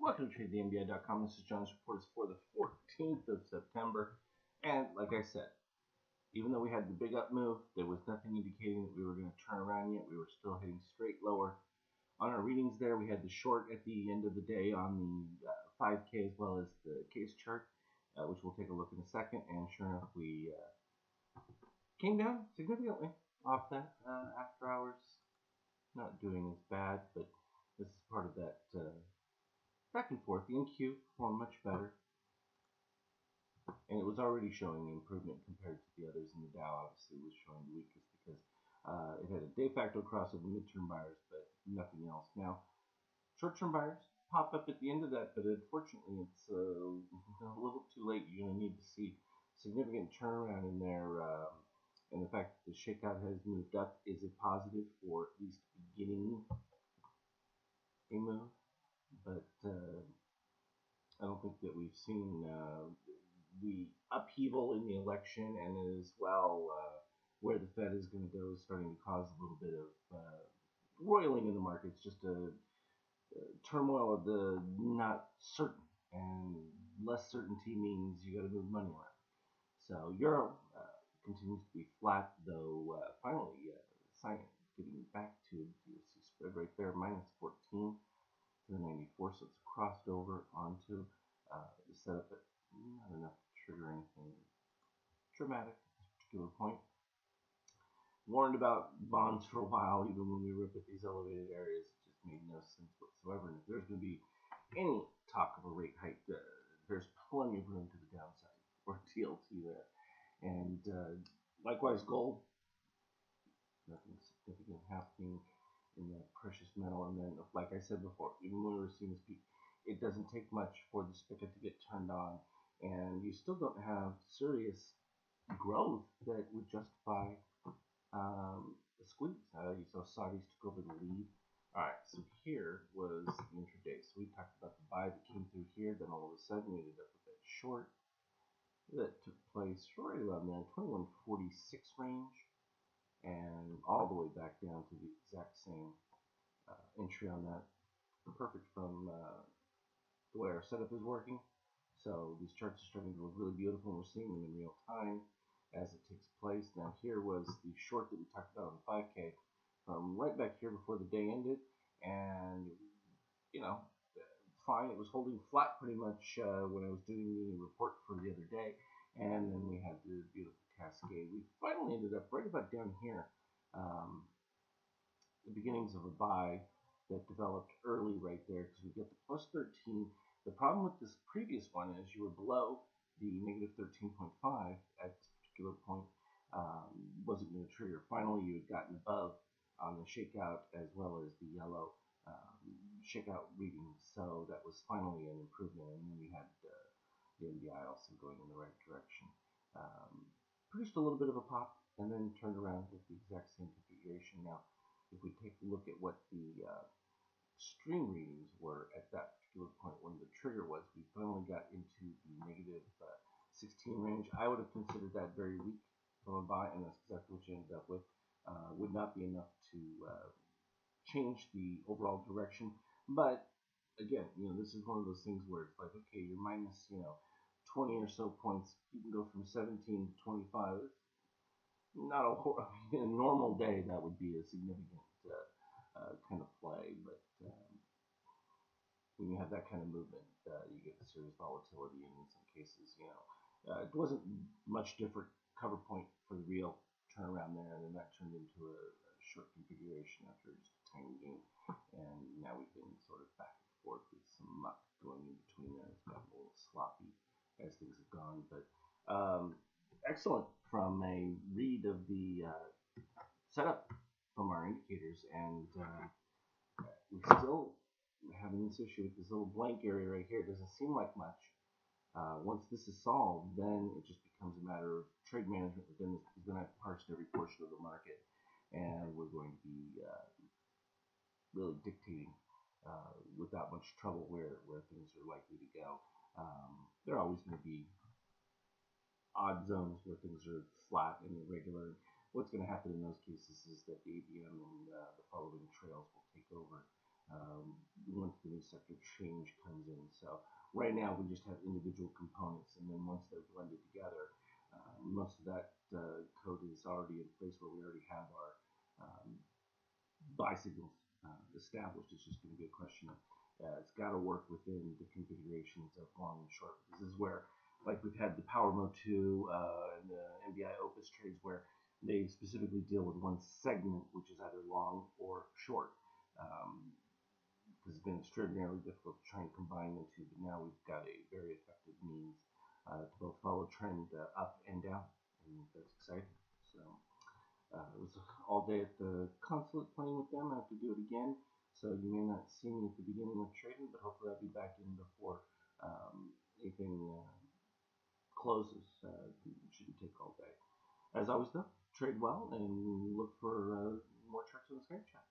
Welcome to TradeTheMBI.com. This is John's report is for the 14th of September. And like I said, even though we had the big up move, there was nothing indicating that we were going to turn around yet. We were still heading straight lower. On our readings there, we had the short at the end of the day on the 5K as well as the case chart, which we'll take a look in a second. And sure enough, we came down significantly off that after hours. Not doing as bad, but this is part of that back and forth. The NQ performed much better, and it was already showing improvement compared to the others in the Dow. Obviously, was showing the weakest because it had a de facto cross of the midterm buyers, but nothing else. Now, short-term buyers popped up at the end of that, but unfortunately, it's a little too late. You're going to need to see significant turnaround in there. And the fact that the shakeout has moved up is a positive for at least beginning a move, but I don't think that we've seen the upheaval in the election, and as well where the Fed is going to go is starting to cause a little bit of roiling in the markets, just a turmoil of the not certain, and less certainty means you got to move money around. So Euro continues to be flat, though finally getting back to the DSC spread right there, minus 14 to the 94, so it's crossed over onto the setup, but not enough to trigger anything dramatic at this particular point. Warned about bonds for a while, even when we were up at these elevated areas. It just made no sense whatsoever. And if there's going to be any talk of a rate hike, there's plenty of room to the downside for TLT there. And likewise, gold, nothing significant happening in that precious metal. And then, like I said before, even when we were seeing this peak, it doesn't take much for the spigot to get turned on, and you still don't have serious growth that would justify the squeeze. You saw Saudis took over the lead. All right, so here was the intraday. So we talked about the buy that came through here, then all of a sudden we ended up with that short that took place right around there, 2146 range, and all the way back down to the exact same entry on that. Perfect from the way our setup is working. So these charts are starting to look really beautiful, and we're seeing them in real time as it takes place. Now here was the short that we talked about on the 5K from right back here before the day ended, and you know, fine. It was holding flat pretty much when I was doing the report for the other day, and then we had the beautiful cascade. We finally ended up right about down here, the beginnings of a buy that developed early right there, because we get the plus 13. The problem with this previous one is you were below the negative 13.5 at this particular point. Wasn't going to trigger. Finally, you had gotten above on the shakeout as well as the yellow shakeout readings, so that was finally an improvement. And then we had the NBI also going in the right direction. Produced a little bit of a pop, and then turned around with the exact same configuration. Now, if we take a look at what the string readings were at that particular point when the trigger was, we finally got into the negative 16 range. I would have considered that very weak from a buy, and that's exactly what you ended up with. Would not be enough to change the overall direction. But again, this is one of those things where it's like, okay, you're minus, 20 or so points. You can go from 17 to 25. Not in a normal day, that would be a significant kind of play, but when you have that kind of movement, you get serious volatility, and in some cases, it wasn't much different cover point for the real turnaround there, and then that turned into a short configuration after just a tiny game, and now we've been sort of back and forth with some muck going in between there. It's gotten a little sloppy as things have gone, but excellent from a read of the setup from our indicators, and we still having this issue with this little blank area right here. It doesn't seem like much. Once this is solved, then it just becomes a matter of trade management within this. Is going to have to parse every portion of the market, and we're going to be really dictating without much trouble where things are likely to go. There are always going to be odd zones where things are flat and irregular. What's going to happen in those cases is that the ABM and the following trails will take over once the new sector change comes comes in. So right now we just have individual components, and then once they're blended together, most of that code is already in place where we already have our um, bicycles established. It's just going to be a question of it's got to work within the configurations of long and short. This is where, like we've had the Power Mode 2 and the MBI Opus trades where they specifically deal with one segment, which is either long or short. It's been extraordinarily difficult to try and combine the two, but now we've got a very effective means to both follow trend up and down, and that's exciting. So it was all day at the consulate playing with them. I have to do it again. So you may not see me at the beginning of trading, but hopefully I'll be back in before anything closes. It shouldn't take all day. As always, though, trade well and look for more charts on the Skype chat.